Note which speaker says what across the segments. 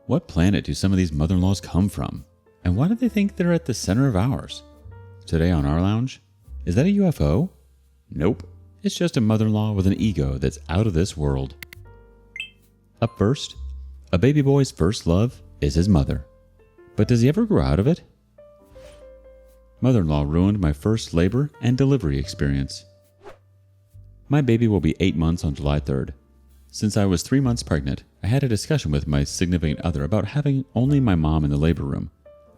Speaker 1: What planet do some of these mother-in-laws come from? And why do they think they're at the center of ours? Today on rLounge, is that a UFO? Nope. It's just a mother-in-law with an ego that's out of this world. Up first, a baby boy's first love is his mother. But does he ever grow out of it? Mother-in-law ruined my first labor and delivery experience. My baby will be 8 months on July 3rd. Since I was 3 months pregnant, I had a discussion with my significant other about having only my mom in the labor room.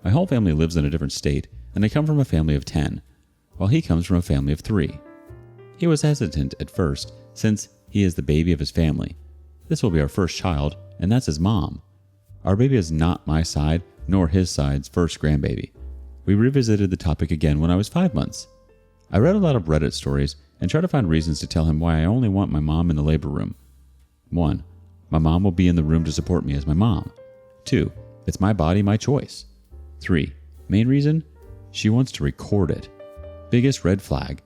Speaker 1: My whole family lives in a different state, and I come from a family of 10, while he comes from a family of 3. He was hesitant at first, since he is the baby of his family. This will be our first child, and that's his mom. Our baby is not my side, nor his side's first grandbaby. We revisited the topic again when I was 5 months. I read a lot of Reddit stories and tried to find reasons to tell him why I only want my mom in the labor room. 1. My mom will be in the room to support me as my mom. 2. It's my body, my choice. 3. Main reason? She wants to record it. Biggest red flag.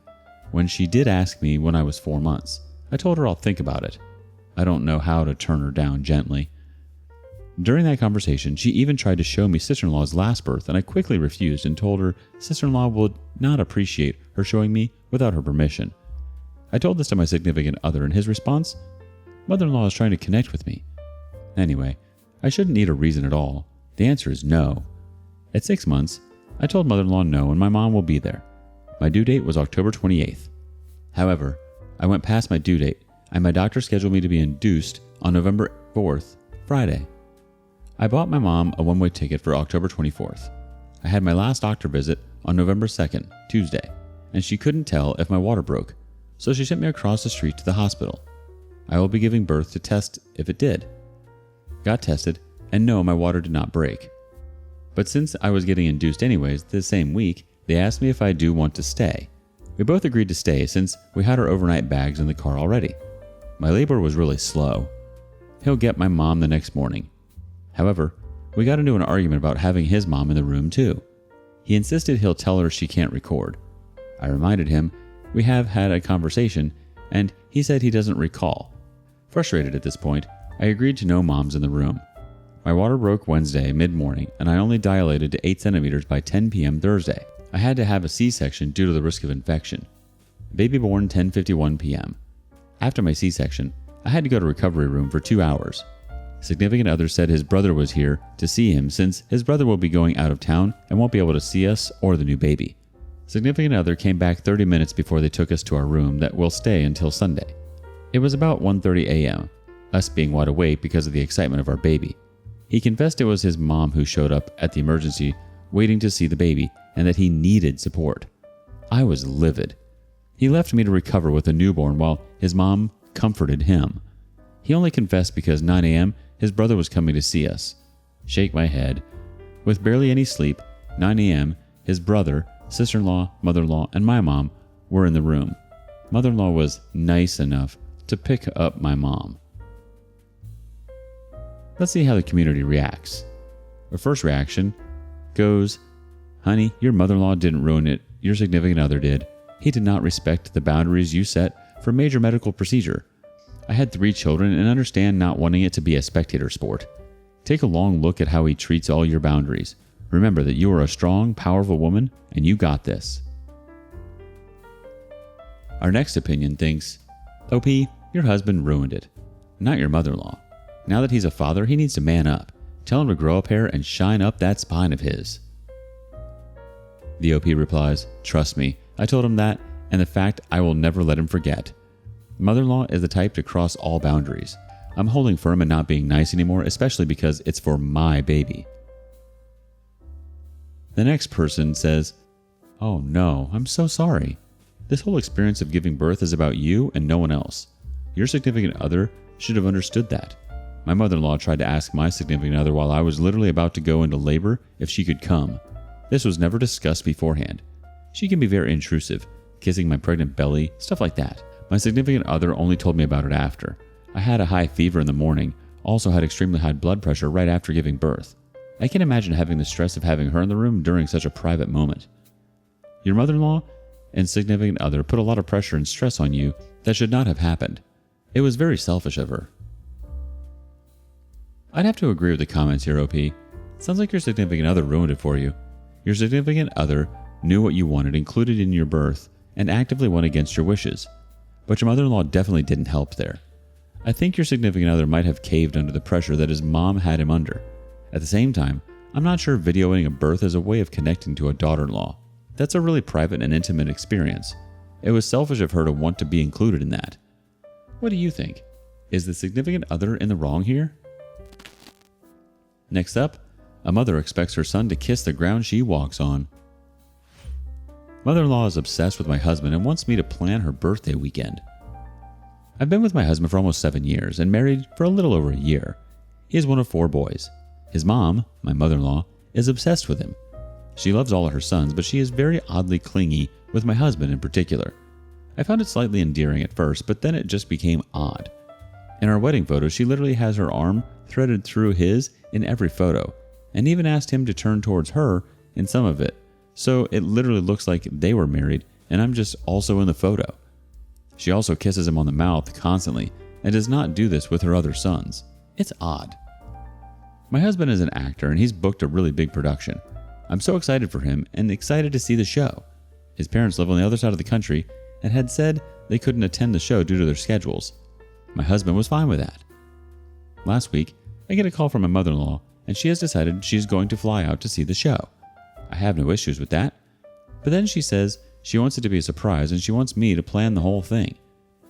Speaker 1: When she did ask me when I was 4 months, I told her I'll think about it. I don't know how to turn her down gently. During that conversation, she even tried to show me sister-in-law's last birth, and I quickly refused and told her sister-in-law would not appreciate her showing me without her permission. I told this to my significant other, and his response? Mother-in-law is trying to connect with me. Anyway, I shouldn't need a reason at all. The answer is no. At 6 months, I told mother-in-law no, and my mom will be there. My due date was October 28th. However, I went past my due date, and my doctor scheduled me to be induced on November 4th, Friday. I bought my mom a one-way ticket for October 24th. I had my last doctor visit on November 2nd, Tuesday, and she couldn't tell if my water broke, so she sent me across the street to the hospital. I will be giving birth to test if it did. Got tested, and no, my water did not break. But since I was getting induced anyways the same week, they asked me if I do want to stay. We both agreed to stay since we had our overnight bags in the car already. My labor was really slow. He'll get my mom the next morning. However, we got into an argument about having his mom in the room too. He insisted he'll tell her she can't record. I reminded him we have had a conversation, and he said he doesn't recall. Frustrated at this point, I agreed to no moms in the room. My water broke Wednesday mid-morning, and I only dilated to 8 centimeters by 10 p.m. Thursday. I had to have a C-section due to the risk of infection. Baby born 10:51 p.m. After my C-section, I had to go to recovery room for 2 hours. Significant other said his brother was here to see him since his brother will be going out of town and won't be able to see us or the new baby. Significant other came back 30 minutes before they took us to our room that will stay until Sunday. It was about 1:30 a.m., us being wide awake because of the excitement of our baby. He confessed it was his mom who showed up at the emergency waiting to see the baby and that he needed support. I was livid. He left me to recover with a newborn while his mom comforted him. He only confessed because 9 a.m. his brother was coming to see us. Shake my head. With barely any sleep, 9 a.m. his brother, sister-in-law, mother-in-law, and my mom were in the room. Mother-in-law was nice enough to pick up my mom. Let's see how the community reacts. The first reaction goes, "Honey, your mother-in-law didn't ruin it. Your significant other did. He did not respect the boundaries you set for major medical procedure. I had 3 children and understand not wanting it to be a spectator sport. Take a long look at how he treats all your boundaries. Remember that you are a strong, powerful woman and you got this." Our next opinion thinks, "OP, your husband ruined it. Not your mother-in-law. Now that he's a father, he needs to man up. Tell him to grow up hair and shine up that spine of his." The OP replies, "Trust me, I told him that, and the fact I will never let him forget. Mother-in-law is the type to cross all boundaries. I'm holding firm and not being nice anymore, especially because it's for my baby." The next person says, "Oh no, I'm so sorry. This whole experience of giving birth is about you and no one else. Your significant other should have understood that. My mother-in-law tried to ask my significant other while I was literally about to go into labor if she could come. This was never discussed beforehand. She can be very intrusive, kissing my pregnant belly, stuff like that. My significant other only told me about it after. I had a high fever in the morning, also had extremely high blood pressure right after giving birth. I can imagine having the stress of having her in the room during such a private moment. Your mother-in-law and significant other put a lot of pressure and stress on you that should not have happened. It was very selfish of her." I'd have to agree with the comments here, OP. Sounds like your significant other ruined it for you. Your significant other knew what you wanted included in your birth and actively went against your wishes. But your mother-in-law definitely didn't help there. I think your significant other might have caved under the pressure that his mom had him under. At the same time, I'm not sure videoing a birth is a way of connecting to a daughter-in-law. That's a really private and intimate experience. It was selfish of her to want to be included in that. What do you think? Is the significant other in the wrong here? Next up, a mother expects her son to kiss the ground she walks on. Mother-in-law is obsessed with my husband and wants me to plan her birthday weekend. I've been with my husband for almost 7 years and married for a little over a year. He is one of 4 boys. His mom, my mother-in-law, is obsessed with him. She loves all of her sons, but she is very oddly clingy with my husband in particular. I found it slightly endearing at first, but then it just became odd. In our wedding photo, she literally has her arm threaded through his in every photo, and even asked him to turn towards her in some of it, so it literally looks like they were married and I'm just also in the photo. She also kisses him on the mouth constantly and does not do this with her other sons. It's odd. My husband is an actor and he's booked a really big production. I'm so excited for him and excited to see the show. His parents live on the other side of the country and had said they couldn't attend the show due to their schedules. My husband was fine with that. Last week, I get a call from my mother-in-law and she has decided she's going to fly out to see the show. I have no issues with that. But then she says she wants it to be a surprise and she wants me to plan the whole thing.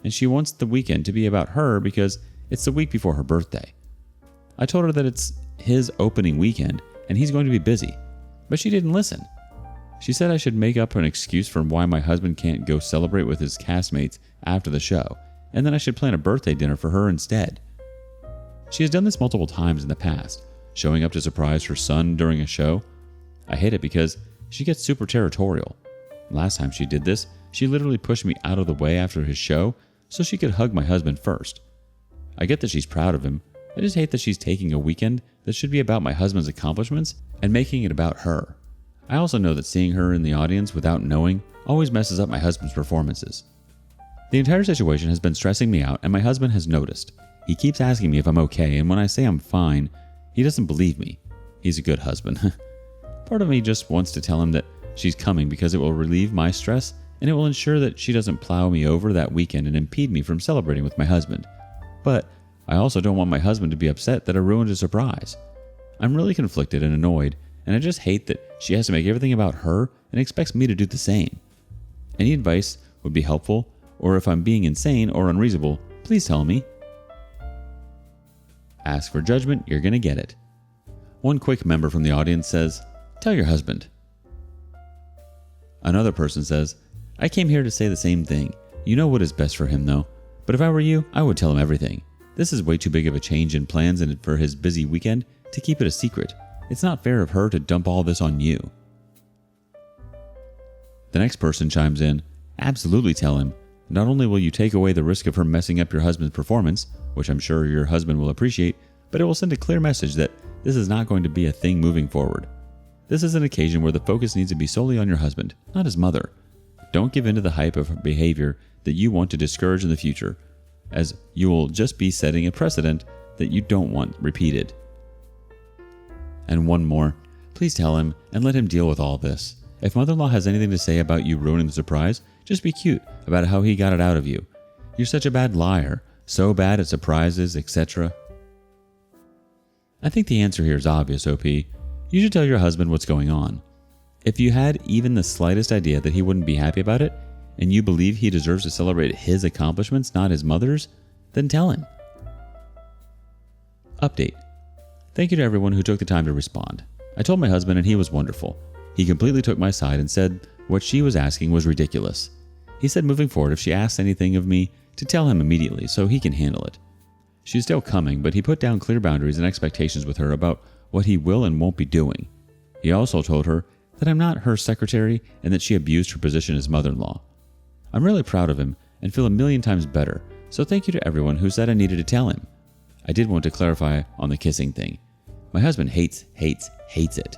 Speaker 1: And she wants the weekend to be about her because it's the week before her birthday. I told her that it's his opening weekend and he's going to be busy, but she didn't listen. She said I should make up an excuse for why my husband can't go celebrate with his castmates after the show, and then I should plan a birthday dinner for her instead. She has done this multiple times in the past, showing up to surprise her son during a show. I hate it because she gets super territorial. Last time she did this, she literally pushed me out of the way after his show so she could hug my husband first. I get that she's proud of him. I just hate that she's taking a weekend that should be about my husband's accomplishments and making it about her. I also know that seeing her in the audience without knowing always messes up my husband's performances. The entire situation has been stressing me out and my husband has noticed. He keeps asking me if I'm okay, and when I say I'm fine, he doesn't believe me. He's a good husband. Part of me just wants to tell him that she's coming because it will relieve my stress and it will ensure that she doesn't plow me over that weekend and impede me from celebrating with my husband. But I also don't want my husband to be upset that I ruined his surprise. I'm really conflicted and annoyed, and I just hate that she has to make everything about her and expects me to do the same. Any advice would be helpful, or if I'm being insane or unreasonable, please tell me. Ask for judgment, you're gonna get it. One quick member from the audience says, tell your husband. Another person says, I came here to say the same thing. You know what is best for him though. But if I were you, I would tell him everything. This is way too big of a change in plans and for his busy weekend to keep it a secret. It's not fair of her to dump all this on you. The next person chimes in, absolutely tell him. Not only will you take away the risk of her messing up your husband's performance, which I'm sure your husband will appreciate, but it will send a clear message that this is not going to be a thing moving forward. This is an occasion where the focus needs to be solely on your husband, not his mother. Don't give in to the hype of behavior that you want to discourage in the future, as you will just be setting a precedent that you don't want repeated. And one more, please tell him and let him deal with all this. If mother-in-law has anything to say about you ruining the surprise, just be cute about how he got it out of you. You're such a bad liar, so bad at surprises, etc. I think the answer here is obvious, OP. You should tell your husband what's going on. If you had even the slightest idea that he wouldn't be happy about it, and you believe he deserves to celebrate his accomplishments, not his mother's, then tell him. Update. Thank you to everyone who took the time to respond. I told my husband and he was wonderful. He completely took my side and said what she was asking was ridiculous. He said moving forward, if she asks anything of me, to tell him immediately so he can handle it. She's still coming, but he put down clear boundaries and expectations with her about what he will and won't be doing. He also told her that I'm not her secretary and that she abused her position as mother-in-law. I'm really proud of him and feel a million times better, so thank you to everyone who said I needed to tell him. I did want to clarify on the kissing thing. My husband hates it.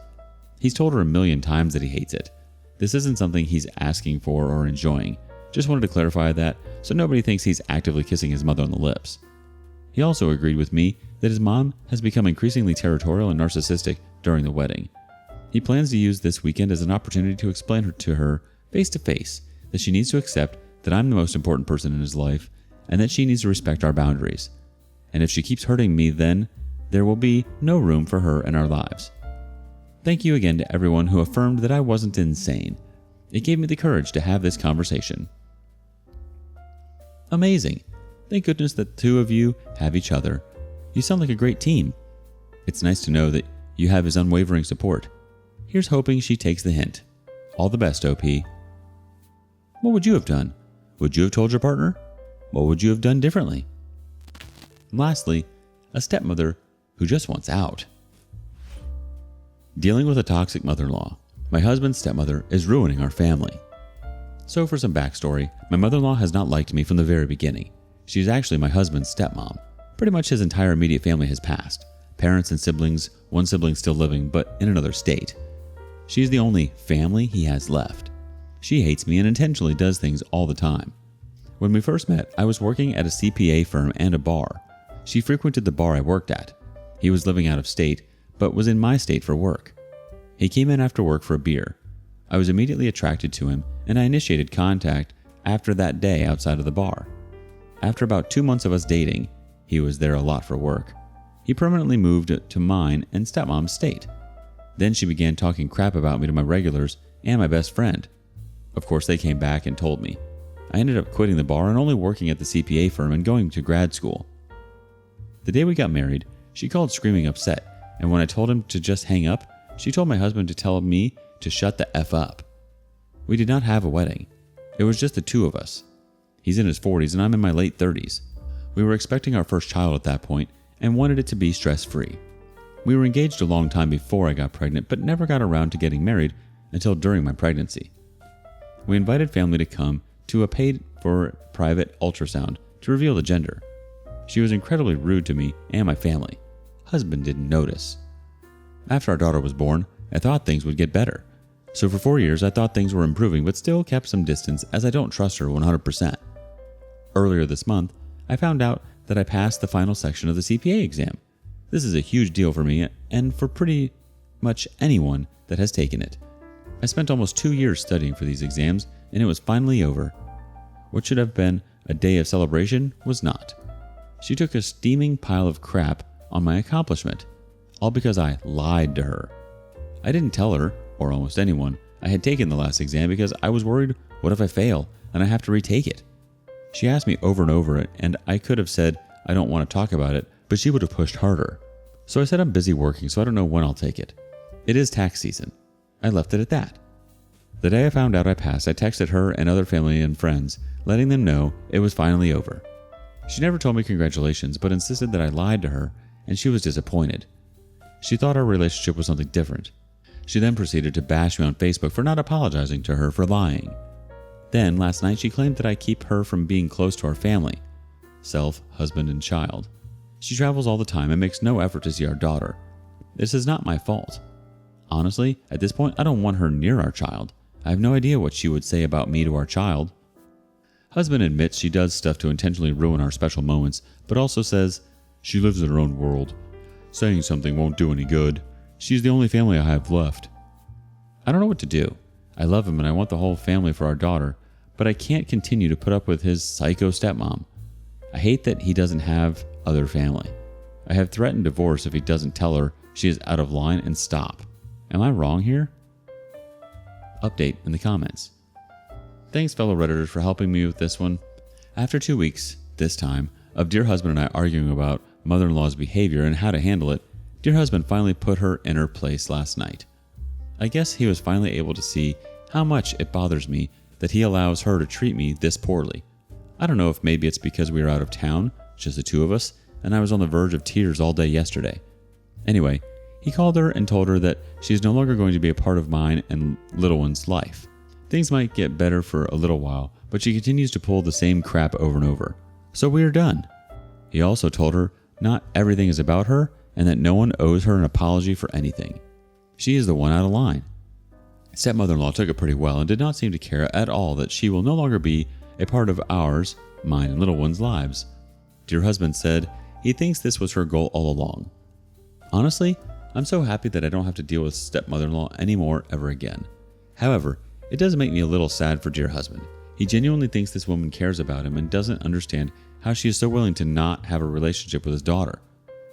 Speaker 1: He's told her a million times that he hates it. This isn't something he's asking for or enjoying. Just wanted to clarify that so nobody thinks he's actively kissing his mother on the lips. He also agreed with me that his mom has become increasingly territorial and narcissistic during the wedding. He plans to use this weekend as an opportunity to explain to her face to face that she needs to accept that I'm the most important person in his life and that she needs to respect our boundaries. And if she keeps hurting me, then there will be no room for her in our lives. Thank you again to everyone who affirmed that I wasn't insane. It gave me the courage to have this conversation. Amazing. Thank goodness that the two of you have each other. You sound like a great team. It's nice to know that you have his unwavering support. Here's hoping she takes the hint. All the best, OP. What would you have done? Would you have told your partner? What would you have done differently? And lastly, a stepmother who just wants out. Dealing with a toxic mother-in-law. My husband's stepmother is ruining our family. So for some backstory, my mother-in-law has not liked me from the very beginning. She's actually my husband's stepmom. Pretty much his entire immediate family has passed. Parents and siblings, one sibling still living but in another state. She's the only family he has left. She hates me and intentionally does things all the time. When we first met, I was working at a CPA firm and a bar. She frequented the bar I worked at. He was living out of state, but was in my state for work. He came in after work for a beer. I was immediately attracted to him, and I initiated contact after that day outside of the bar. After about 2 months of us dating, he was there a lot for work. He permanently moved to mine and stepmom's state. Then she began talking crap about me to my regulars and my best friend. Of course, they came back and told me. I ended up quitting the bar and only working at the CPA firm and going to grad school. The day we got married, she called screaming upset, and when I told him to just hang up, she told my husband to tell me to shut the F up. We did not have a wedding. It was just the two of us. He's in his 40s and I'm in my late 30s. We were expecting our first child at that point and wanted it to be stress-free. We were engaged a long time before I got pregnant, but never got around to getting married until during my pregnancy. We invited family to come to a paid-for private ultrasound to reveal the gender. She was incredibly rude to me and my family. Husband didn't notice. After our daughter was born, I thought things would get better. So for 4 years, I thought things were improving, but still kept some distance as I don't trust her 100%. Earlier this month, I found out that I passed the final section of the CPA exam. This is a huge deal for me and for pretty much anyone that has taken it. I spent almost 2 years studying for these exams, and it was finally over. What should have been a day of celebration was not. She took a steaming pile of crap on my accomplishment, all because I lied to her. I didn't tell her, or almost anyone, I had taken the last exam because I was worried, what if I fail and I have to retake it? She asked me over and over, and I could have said I don't want to talk about it, but she would have pushed harder. So I said I'm busy working, so I don't know when I'll take it. It is tax season. I left it at that. The day I found out I passed, I texted her and other family and friends, letting them know it was finally over. She never told me congratulations, but insisted that I lied to her, and she was disappointed. She thought our relationship was something different. She then proceeded to bash me on Facebook for not apologizing to her for lying. Then, last night, she claimed that I keep her from being close to our family, self, husband, and child. She travels all the time and makes no effort to see our daughter. This is not my fault. Honestly, at this point, I don't want her near our child. I have no idea what she would say about me to our child. Husband admits she does stuff to intentionally ruin our special moments, but also says she lives in her own world. Saying something won't do any good. She's the only family I have left. I don't know what to do. I love him and I want the whole family for our daughter, but I can't continue to put up with his psycho stepmom. I hate that he doesn't have other family. I have threatened divorce if he doesn't tell her she is out of line and stop. Am I wrong here? Update in the comments. Thanks, fellow Redditors, for helping me with this one. After 2 weeks, this time, of dear husband and I arguing about mother-in-law's behavior and how to handle it, dear husband finally put her in her place last night. I guess he was finally able to see how much it bothers me that he allows her to treat me this poorly. I don't know if maybe it's because we were out of town, just the two of us, and I was on the verge of tears all day yesterday. Anyway, he called her and told her that she is no longer going to be a part of mine and little one's life. Things might get better for a little while, but she continues to pull the same crap over and over. So we are done. He also told her not everything is about her and that no one owes her an apology for anything. She is the one out of line. Stepmother-in-law took it pretty well and did not seem to care at all that she will no longer be a part of ours, mine and little one's lives. Dear husband said He thinks this was her goal all along. Honestly, I'm so happy that I don't have to deal with stepmother-in-law anymore ever again. However, it does make me a little sad for dear husband. He genuinely thinks this woman cares about him and doesn't understand how she is so willing to not have a relationship with his daughter.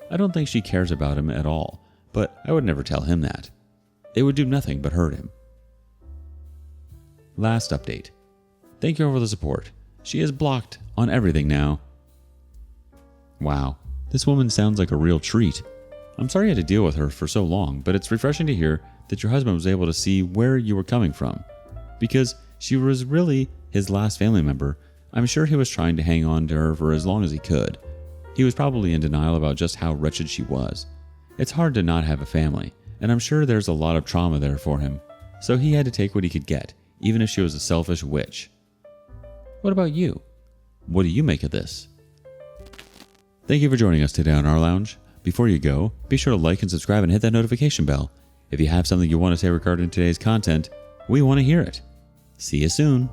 Speaker 1: I don't think she cares about him at all, but I would never tell him that. It would do nothing but hurt him. Last update. Thank you for the support. She is blocked on everything now. Wow, this woman sounds like a real treat. I'm sorry you had to deal with her for so long, but it's refreshing to hear that your husband was able to see where you were coming from. Because she was really his last family member, I'm sure he was trying to hang on to her for as long as he could. He was probably in denial about just how wretched she was. It's hard to not have a family, and I'm sure there's a lot of trauma there for him, so he had to take what he could get, even if she was a selfish witch. What about you? What do you make of this? Thank you for joining us today on rLounge. Before you go, be sure to like and subscribe and hit that notification bell. If you have something you want to say regarding today's content, we want to hear it. See you soon.